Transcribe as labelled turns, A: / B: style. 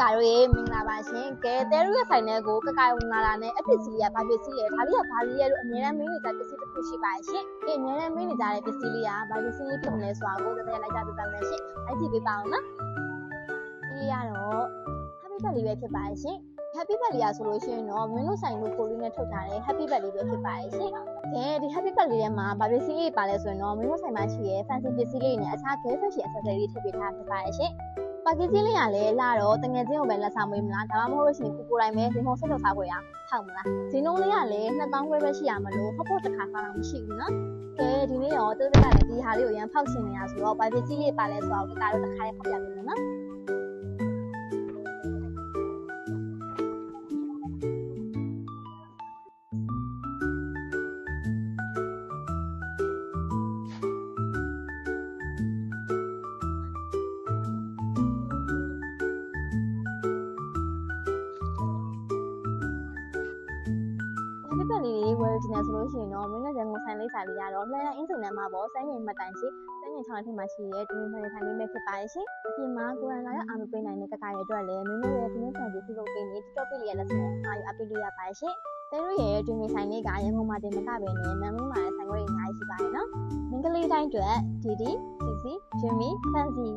A: ကားတို့ရေမင်္ဂလာပါရှင်ကဲတဲရုရဲ့ဆိုင်ထဲကိုကကိုင်ဝင်လာတာနဲ့အပစ္စည်းလေးကဘာပစ္စည်းလဲဒါလေးကဘာလေးရဲ့လို့အများနဲ့မင်းနေကြပစ္စည်းတစ်ခုရှိပါရှင်ဒီအများနဲ့မင်းနေကြတဲ့ပစ္စည်းလေးကဘာပစ္စည်းလေးဖြစ်မလဲဆိုတာကိုတကယ်လိုက်ကြပြပါမယ်ရှင်လိုက်ကြည့်ပေးပါအောင်နော်ဒီလေးကတော့ happy birthday လေးပဲဖြစ်ပါရှင် happy birthday လေးဆိုလို့ရှိရင်တော့မင်းတို့ဆိုင်လို့ကိုလေးနဲ့ထုတ်ထားတဲ့ happy birthday လေးပဲဖြစ်ပါရှင်ကဲဒီ happy birthday လေးထဲမှာဘာပစ္စည်းလေးပါလဲဆိုရင်တော့မင်းတို့ဆိုင်မှာရှိရဲ့ fancy ပစ္စည်းလေးနဲ့အခြား gift fashion accessory လေးထည့်ပေးထားဖြစ်ပါရှင်ပါကကြီးလေးကလည်းလာတော့တငယ်ချင်းကိုပဲလက်ဆောင်မွေးမလားဒါမှမဟုတ်လို့ရှိရင်ကိုတိုင်းပဲဒီမုံဆက်လို့စားခွေရထောက်မလားဒီနှုံးလေးကလည်း2000ခွဲပဲရှိရမလို့ဟောဖို့တစ်ခါစားတော့မရှိဘူးနော်ကဲဒီနေ့ရောတိုးတက်ကလည်းဒီဟာလေးကိုရန်ဖောက်ရှင်နေရဆိုတော့ပါကကြီးလေးပါလဲဆိုတော့တကားတို့တစ်ခါလေးဖောက်ပြပေးမယ်နော်လေးဝယ်ချင်တယ်ဆိုလို့ရှိရင်တော့မင်းနဲ့ရန်ကုန်ဆိုင်လေးဆိုင်လေးရတော့လှမ်းအင်းစိန်ထဲမှာပေါ့စမ်းရင်မှတ်တိုင်ရှိစမ်းရင်6ထက်မှရှိရဲဒီနေ့ဆိုင်လေးပဲဖြစ်ပါရဲ့ရှင်အပြင်မှာကိုရန်လာရအာမပေးနိုင်တဲ့ကကရဲ့အတွက်လည်းမင်းတို့ရဲ့ဒီနေ့ဆိုင်လေးပြုလုပ်ပေးနေ TikTok လေးရလက်ဆောင်အားရအပလို့ရပါရဲ့ရှင်တဲတို့ရဲ့ဒီနေ့ဆိုင်လေးကရန်ကုန်မှာတင်မကပဲနဲ့နန်းမင်းမှာလည်းဆိုင်ခွဲအများကြီးရှိပါရဲ့နော်မင်္ဂလိတိုင်းအတွက်ဒီဒီစီစီဂျင်မီဖန်စီ